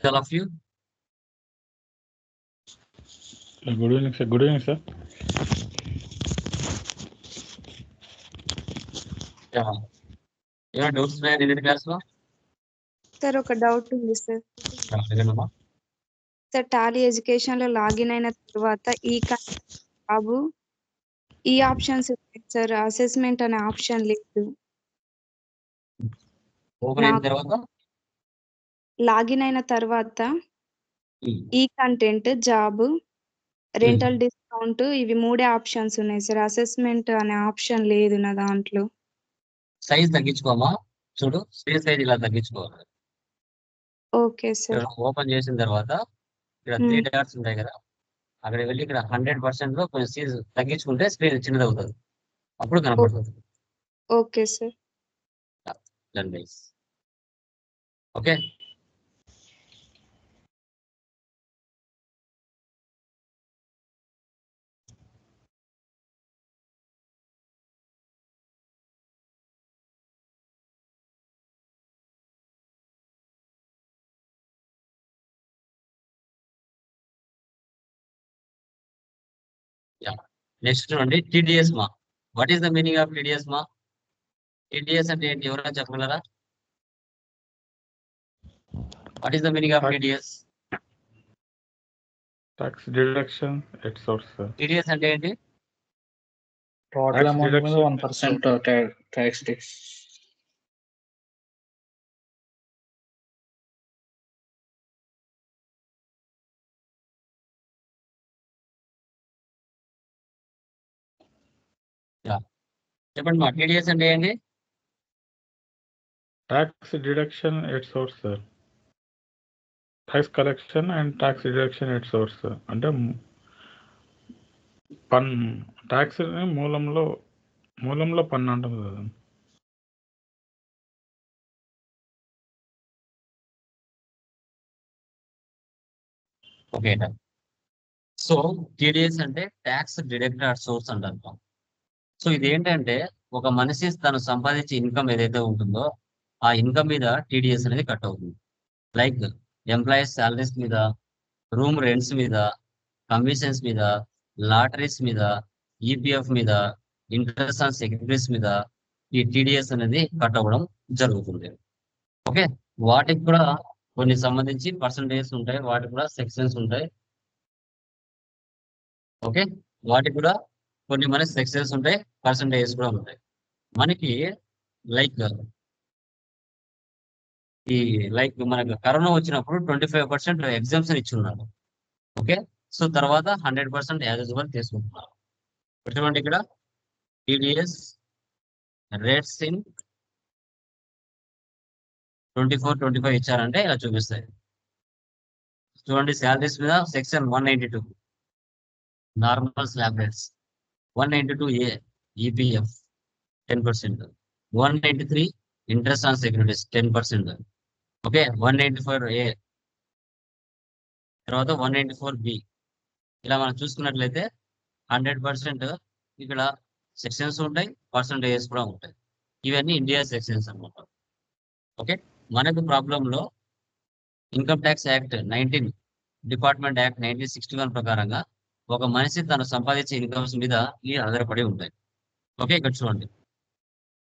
all of you? Good evening, sir. Good evening, sir. Yeah. ఏమైనా doubts ఉన్నాయా నిన్న class లో? సార్ ఒక డౌట్ ఉంది సార్. అడగండమ్మా. సార్ టాలీ ఎడ్యుకేషన్ లో లాగిన్ అయిన తర్వాత బాబు ఈ ఆప్షన్స్ ఉన్నాయి సార్, అసెస్మెంట్ అనే ఆప్షన్ లేదు. ఓపెన్ అయిన తర్వాత లాగిన్ అయిన తర్వాత ఈ కంటెంట్, జాబ్, రెంటల్ డిస్కౌంట్ ఇవి మూడే ఆప్షన్స్ ఉన్నాయి సార్. అసెస్మెంట్ అనే ఆప్షన్ లేదు నా దాంట్లో. సైజ్ తగ్గించుకోమా. చూడు స్పేస్ సైజ్ ఇలా తగ్గించుకోవాలి. Okay sir. ఓపెన్ చేసిన తర్వాత ఇక్కడ 3 డాట్స్ ఉంటాయి కదా, అక్కడ వెళ్ళి ఇక్కడ 100% లో కొంచెం సైజ్ తగ్గించుకుంటే స్క్రీన్ చిన్నది అవుతుంది, అప్పుడు కనపడుతుంది. Okay sir. ఓకే. నెక్స్ట్ అండి టీడీఎస్ మా. What is the meaning of TDS మా? టీడీఎస్ అంటే ఏంటి, ఎవరైనా చెప్పగలరా? What is the meaning of TDS? Tax deduction at source, sir. TDS అంటే ఏంటి? Total amount మీద 1% tax tax. చెప్పండి మా, టీడీఎస్ అంటే ఏంటి? Tax deduction at source, sir. Tax collection and tax deduction at source, sir. అంటే ట్యాక్స్ మూలంలో పన్ను అంటాం కదా. ఓకే. సో టీడీఎస్ అంటే ట్యాక్స్ డిడక్ట్ అట్ సోర్స్ అంటారు. సో ఇది ఏంటంటే ఒక మనిషి తను సంపాదించే ఇన్కమ్ ఏదైతే ఉంటుందో ఆ ఇన్కమ్ మీద టీడీఎస్ అనేది కట్ అవుతుంది. లైక్ ఎంప్లాయీస్ సాలరీస్ మీద, రూమ్ రెంట్స్ మీద, కమిషన్స్ మీద, లాటరీస్ మీద, ఈపీఎఫ్ మీద, ఇంట్రెస్ట్ ఆన్ సెక్యూరిటీస్ మీద ఈ టీడీఎస్ అనేది కట్ అవ్వడం జరుగుతుంది. ఓకే. వాటికి కూడా కొన్ని సంబంధించి పర్సంటేజ్ ఉంటాయి, వాటికి కూడా సెక్షన్స్ ఉంటాయి. ఓకే. వాటికి కూడా కొన్ని మనకి సెక్షన్స్ ఉంటాయి, పర్సంటేజ్ కూడా ఉంటాయి. మనకి లైక్ మనకు కరోనా వచ్చినప్పుడు 25% ఎగ్జామ్షన్ ఇచ్చి ఉన్నారు. ఓకే. సో తర్వాత 100% యాజ్ యూజువల్ తీసుకుంటున్నారు. చూడండి ఇక్కడ టీడీఎస్ రేట్స్ ఇన్ 24-25 ఇచ్చారంటే ఇలా చూపిస్తాయి. చూడండి శాలరీస్ మీద section 192 normal slab rates, 192A EPF 10%, 193 interest on securities 10%. Okay. 194A తర్వాత 194B. ఇలా మనం చూసుకున్నట్లయితే 100% ఇక్కడ సెక్షన్స్ ఉంటాయి, పర్సంటేజెస్ కూడా ఉంటాయి. ఇవన్నీ ఇండియా సెక్షన్స్ అన్నమాట. ఓకే. మనకు ప్రాబ్లంలో income tax act 19 department act 1961 ప్రకారంగా ఒక మనిషి తను సంపాదించే ఇన్కమ్స్ మీద ఈ ఆధారపడి ఉంటాయి. ఓకే. ఇక్కడ చూడండి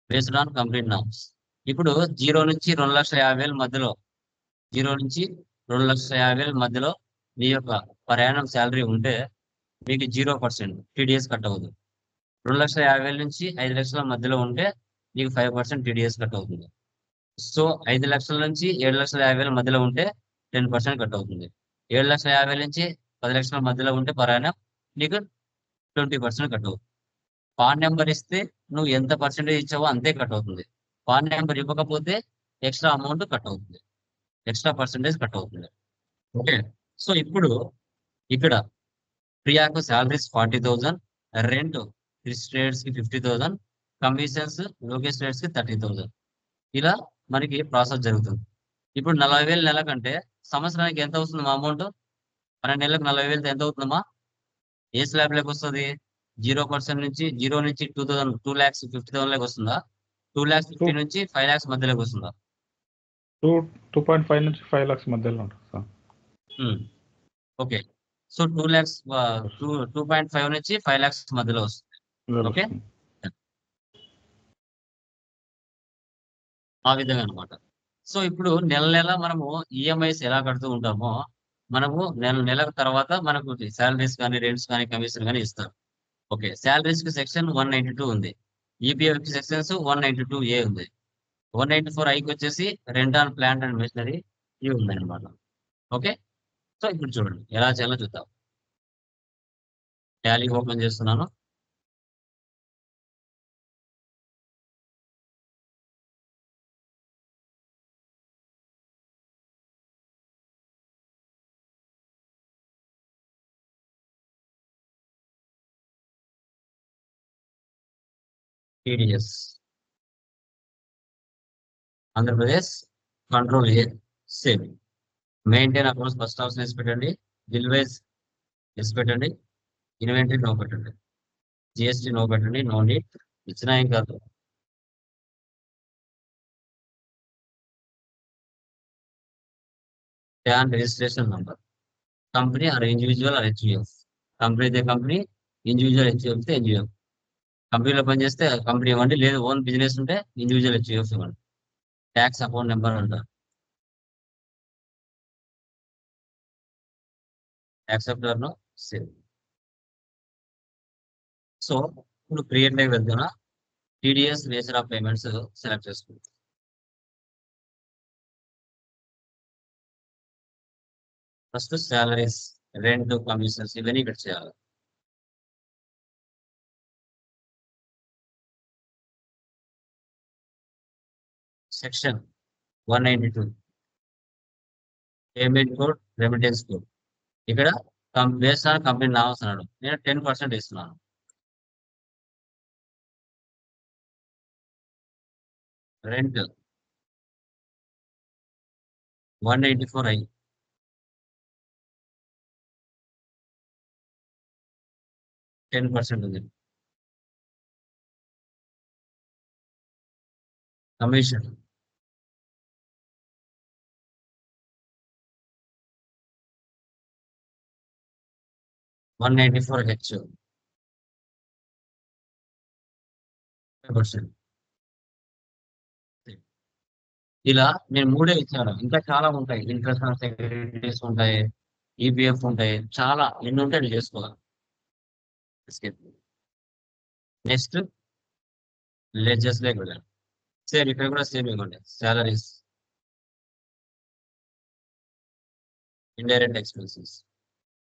బేస్డ్ ఆన్ కంప్లీట్ నామ్స్. ఇప్పుడు 0 నుంచి 2,50,000 మధ్యలో, 0 నుంచి 2,50,000 మధ్యలో మీ యొక్క ప్రయాణం శాలరీ ఉంటే మీకు 0% టీడీఎస్ కట్ అవుతుంది. 2,50,000 నుంచి 5 లక్షల మధ్యలో ఉంటే మీకు 5% టీడీఎస్ కట్ అవుతుంది. సో 5 లక్షల నుంచి 7,50,000 మధ్యలో ఉంటే 10% కట్ అవుతుంది. 7,50,000 నుంచి 10 లక్షల మధ్యలో ఉంటే ప్రయాణం నీకు 20% కట్ అవుతుంది. పాన్ నెంబర్ ఇస్తే నువ్వు ఎంత పర్సెంటేజ్ ఇచ్చావో అంతే కట్ అవుతుంది. పాన్ నెంబర్ ఇవ్వకపోతే ఎక్స్ట్రా అమౌంట్ కట్ అవుతుంది, ఎక్స్ట్రా పర్సెంటేజ్ కట్ అవుతుంది. ఓకే. సో ఇప్పుడు ఇక్కడ ప్రియాకు శాలరీస్ 40,000, రెంట్ స్టేట్స్ కి 50,000, కమిషన్స్ లోకేష్ స్టేట్స్ కి 30,000. ఇలా మనకి ప్రాసెస్ జరుగుతుంది. ఇప్పుడు 40,000 నెల కంటే సంవత్సరానికి ఎంత అవుతుంది మా అమౌంట్? 12 నెలలకు 40,000 ఎంత అవుతుందమ్మా? ఏ స్లాబ్ లెక్క వస్తుంది? 0% నుంచి 0 నుంచి 2,50,000 లెక్క వస్తుందా? 2,50,000 నుంచి 5 lakhs మధ్యలోకి వస్తుందా? 2.5 నుంచి 5 lakhs మధ్యలో ఉంటుంది సార్. ఓకే. సో 2 lakhs 2.5 నుంచి 5 lakhs మధ్యలో వస్తుంది. ఓకే. ఆ విధంగా అనమాట. సో ఇప్పుడు నెల నెల మనము ఈఎంఐస్ ఎలా కడుతూ ఉంటామో, మనము నెల తర్వాత మనకు సాలరీస్ కానీ, రెంట్స్ కానీ, కమిషన్ కానీ ఇస్తారు. ఓకే. సాలరీస్‌కి సెక్షన్ 192 ఉంది. ఈపీఎఫ్‌కి సెక్షన్స్ 192 ఉంది. 194 ఐకొచ్చేసి rent on plant and machinery ఇవి ఉన్నాయన్నమాట. ఓకే. సో ఇప్పుడు చూడండి ఎలా చేయాలో చూద్దాం. టాలీ ఓపెన్ చేస్తున్నాను. TDS Andhra Pradesh control A save maintain accounts first option వేసి పెట్టండి. బిల్ వైజ్ వేసి పెట్టండి. ఇన్వెంటరీ నో పెట్టండి. జిఎస్టీ నో పెట్టండి. No need. ఇచ్చినా ఏం కాదు. PAN registration number company or individual or HUF. Company అయితే కంపెనీ, ఇండివిజువల్ హెచ్యుఎఫ్ అయితే హెచ్యుఎఫ్. కంపెనీలో పనిచేస్తే కంపెనీ ఇవ్వండి, లేదు ఓన్ బిజినెస్ ఉంటే ఇండివిజువల్ హెచ్యుఎఫ్ ఇవ్వండి. ట్యాక్స్ అకౌంట్ నెంబర్ అంటారు. Accept no save. సో ఇప్పుడు క్రియేట్ లైవ్ వెళ్తున్నా. TDS nature of payments select చేసుకుంటాం. ఫస్ట్ సాలరీస్, రెంట్, కమిషన్స్ ఇవన్నీ ఇక్కడ చేయాలి. Section 192 payment code, remittance code. ఇక్కడ బేస్డ్ ఆన్ కంపెనీ నామ్స్ అన్నాడు. నేను 10% ఇస్తున్నాను. రెంట్ 194 10% ఉంది. కమిషన్ 194 5%. ఇలా నేను 3 ఇచ్చాను. ఇంకా చాలా ఉంటాయి. ఇంట్రెస్ట్ ఆన్ సెక్యూరిటీస్ ఉంటాయి. ఈపీఎఫ్ ఉంటాయి. చాలా ఎన్ని ఉంటాయి నేను చేసుకోవాలి. నెక్స్ట్ లెడ్జెస్ లోకి వెళ్ళాను. సేమ్ ఇక్కడ కూడా సేమ్ ఇవ్వండి. Salaries, indirect expenses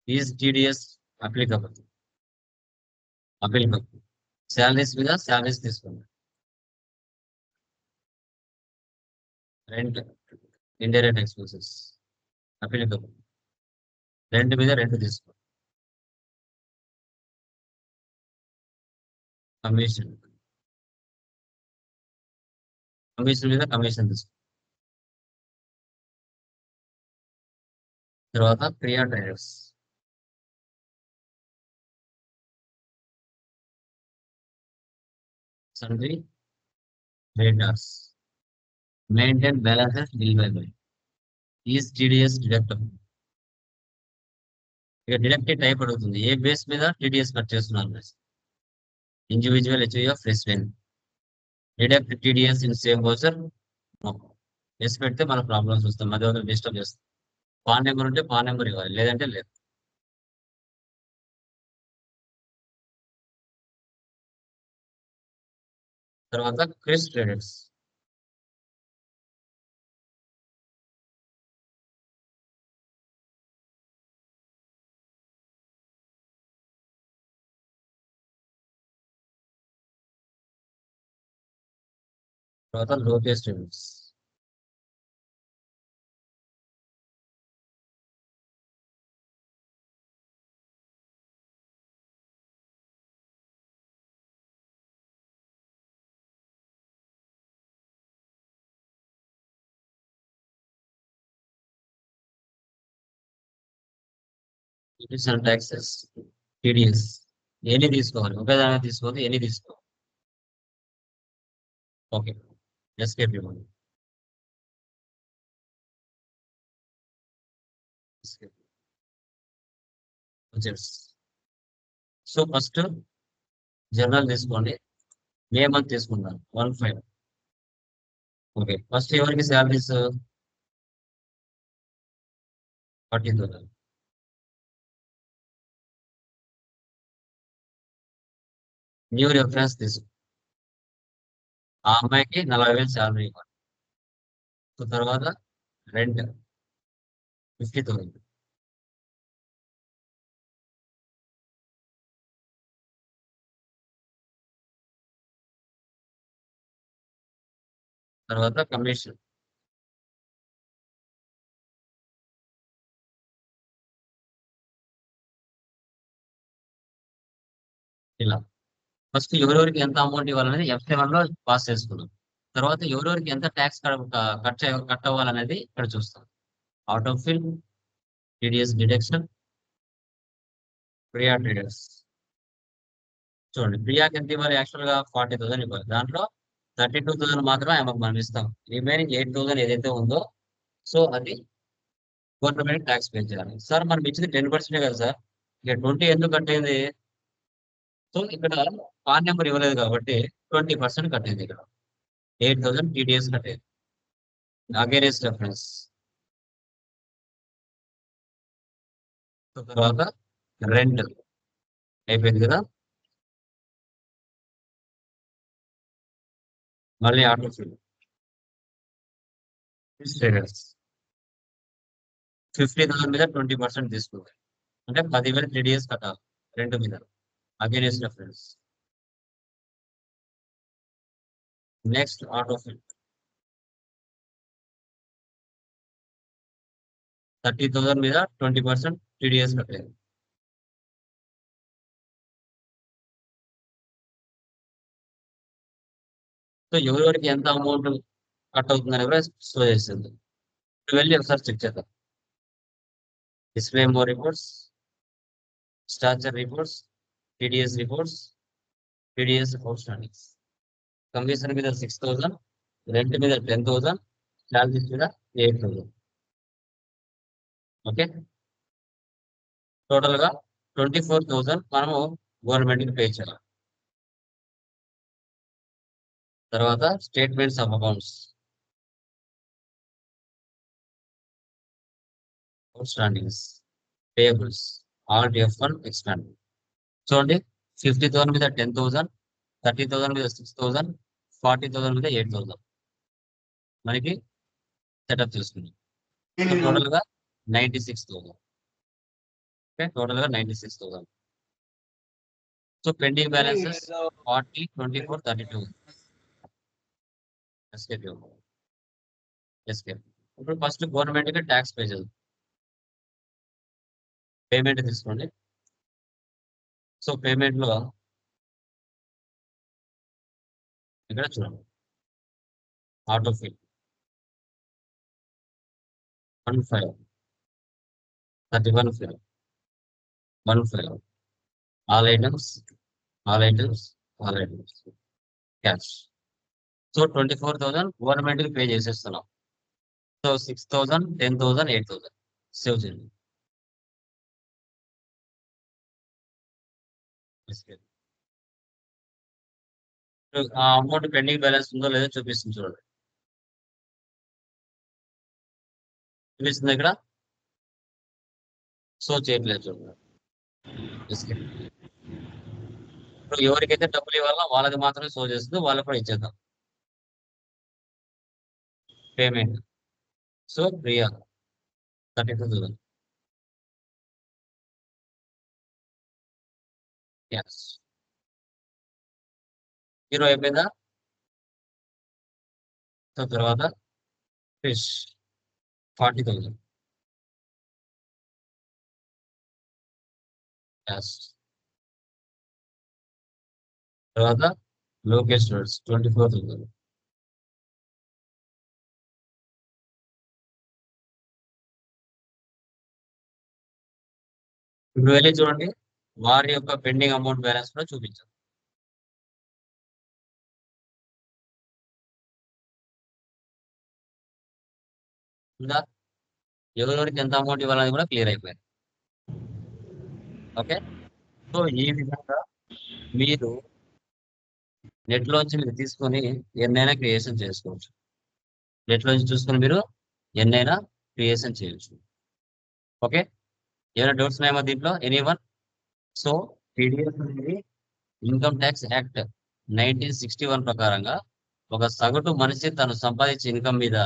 is TDS applicable. Salaries మీద సాలరీస్ తీసుకోండి. Rent, indirect expenses applicable. Rent మీద రెంట్ తీసుకోండి. కమిషన్ మీద కమిషన్ తీసుకోండి. తర్వాత Priya traders sundry creditors maintain balances bill by bill is TDS deductible. ఇక డిడక్టెడ్ టైప్ అడుగుతుంది. ఏ బేస్ మీద టీడీఎస్ కట్ చేస్తున్నారు? Individual HUF resident. Deduct TDS in same voucher yes పెడితే మన ప్రాబ్లమ్స్ వస్తాం. మధ్య డిస్టర్బ్ చేస్తాం. పాన్ నెంబర్ ఉంటే పాన్ నెంబర్ ఇవ్వాలి, లేదంటే లేదు. తర్వాత క్రిస్ ట్రేడర్స్ తర్వాత Lokesh traders additional taxes TDS ఎన్ని తీసుకోవాలి? ఒకదాని తీసుకోవాలి, ఎన్ని తీసుకోవాలి? ఓకే, ఎస్కేప్ ఇవ్వండి. బడ్జెట్స్. సో ఫస్ట్ జనరల్ తీసుకోండి, మే మంత్ తీసుకుందాం 15. ఓకే, ఫస్ట్ ఎవరికి శాలరీస్ 40,000. న్యూ రెఫరెన్స్ తీసుకో, ఆ అమ్మాయికి 40,000 శాలరీ ఇవ్వాలి. సో తర్వాత రెంట్ 50,000. తర్వాత కమిషన్ ఇలా. ఫస్ట్ ఎవరెవరికి ఎంత అమౌంట్ ఇవ్వాలనేది F7 లో పాస్ చేసుకున్నాం. తర్వాత ఎవరెవరికి ఎంత ట్యాక్స్ కట్ అవ్వాలనేది ఇక్కడ చూస్తాం. Out of fill, TDS deduction, Priya traders. చూడండి, ప్రియాకి ఎంత ఇవ్వాలి? యాక్చువల్ గా 40,000 ఇవ్వాలి. దాంట్లో 32,000 మాత్రమే ఆమెకు మనం ఇస్తాం. రిమైనింగ్ 8,000 ఏదైతే ఉందో, సో అది గవర్నమెంట్ ట్యాక్స్ పే చేయాలి. సార్ మనం ఇచ్చింది 10% కదా సార్, ఇక 20 ఎందుకు కట్టేది? సో ఇక్కడ పాన్ నెంబర్ ఇవ్వలేదు కాబట్టి 20% కట్టేది. ఇక్కడ 8,000 టీడీఎస్ కట్టేది. Against reference. తర్వాత రెంట్ అయిపోయింది కదా. మళ్ళీ ఆటో ఫిల్, ట్రేడర్స్ 50,000 మీద 20% తీసుకుంది, అంటే 10,000 టీడీఎస్ కట్టాలి రెంట్ మీద. Against reference. Next auto fill 30,000 మీద 20% టీడీఎస్ కట్టేది. సో ఎవరెవరికి ఎంత అమౌంట్ కట్ అవుతుందని కూడా షో చేస్తుంది. వెళ్ళి ఒకసారి చెక్ చేద్దాం. Display more reports, స్టాచర్ reports, TDS reports, TDS out standings. Commission మీద 6,000, రెంట్ మీద 10,000, శాలరీస్ మీద 8,000. ఓకే, టోటల్ గా 24,000 మనము గవర్నమెంట్ కి పే చేయాలి. తర్వాత statements of accounts, out standings, payables, all F1 expand. చూడండి, 50,000 మీద 10,000, 30,000 మీద 6,000, 40,000 మీద 8,000 మనకి సెటప్ చేసుకున్నాం. టోటల్ గా 96,000. ఓకే, టోటల్ గా 96,000. So pending balances 40, 24, 32. ఎస్కేప్. ఇప్పుడు ఫస్ట్ గవర్నమెంట్ కి ట్యాక్స్ పే చేద్దాం. పేమెంట్ తీసుకోండి. సో పేమెంట్ లో ఇక్కడ చూడండి, auto fill 15, 31 fill 15, all items cash. So 24,000 government కి పే చేసేస్తున్నాం. సో 6,000, 10,000, 8,000 సేవ్ చేయండి. ఆ అమౌంట్ పెండింగ్ బ్యాలెన్స్ ఉందో లేదో చూపిస్తుంది. చూడండి, చూపిస్తుంది ఇక్కడ. సో చేయట్లేదు చూడండి. ఇప్పుడు ఎవరికైతే డబ్బులు ఇవ్వాలో వాళ్ళకి మాత్రమే షో చేస్తుంది, వాళ్ళకి కూడా ఇచ్చేద్దాం. పేమెంట్. సో ప్రియా 32,000. ఎస్, 0 అయిపోయిందా. సో తర్వాత ఫిష్ 40,000. ఎస్, తర్వాత లోకేష్ 24,000. ఇప్పుడు వెళ్ళి చూడండి, వారి యొక్క పెండింగ్ అమౌంట్ బ్యాలెన్స్ కూడా చూపించాం. ఉందా? ఎవరెవరికి ఎంత అమౌంట్ ఇవ్వాలని కూడా క్లియర్ అయిపోయింది. ఓకే, సో ఈ విధంగా మీరు నెట్లోంచి మీరు తీసుకొని ఎన్నైనా క్రియేషన్ చేసుకోవచ్చు. నెట్లోంచి చూసుకొని మీరు ఎన్నైనా క్రియేషన్ చేయొచ్చు. ఓకే, ఏమైనా డౌట్స్ ఉన్నాయో దీంట్లో ఎనీవన్? సో టీడీఎస్ అనేది ఇన్కమ్ ట్యాక్స్ యాక్ట్ 1961 ప్రకారంగా ఒక సగటు మనిషి తను సంపాదించే ఇన్కమ్ మీద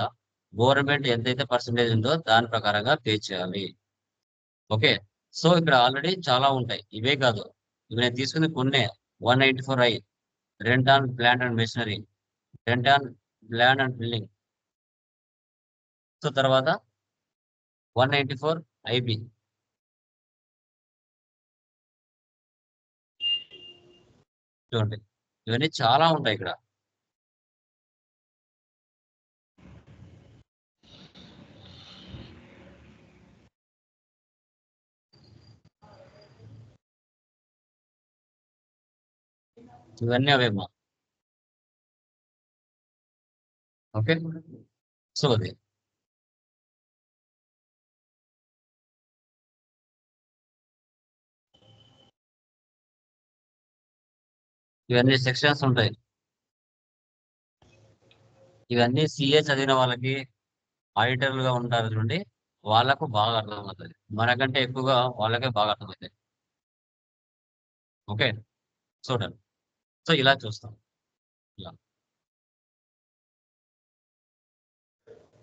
గవర్నమెంట్ ఎంతైతే పర్సంటేజ్ ఉందో దాని ప్రకారంగా పే చేయాలి. ఓకే, సో ఇక్కడ ఆల్రెడీ చాలా ఉంటాయి, ఇవే కాదు, ఇవి నేను తీసుకుని కొన్నే. 194I rent on plant and machinery, rent on land and building. So తర్వాత 194IB. చూడండి, ఇవన్నీ చాలా ఉంటాయి ఇక్కడ. ఇవన్నీ అవేమ్మా. ఓకే, సో అది ఇవన్నీ సెక్షన్స్ ఉంటాయి. ఇవన్నీ సిఏ చదివిన వాళ్ళకి, ఆడిటర్లుగా ఉంటారు చూడండి, వాళ్ళకు బాగా అర్థమవుతుంది. మనకంటే ఎక్కువగా వాళ్ళకే బాగా అర్థమవుతాయి. ఓకే, చూడండి, సో ఇలా చూస్తాం ఇలా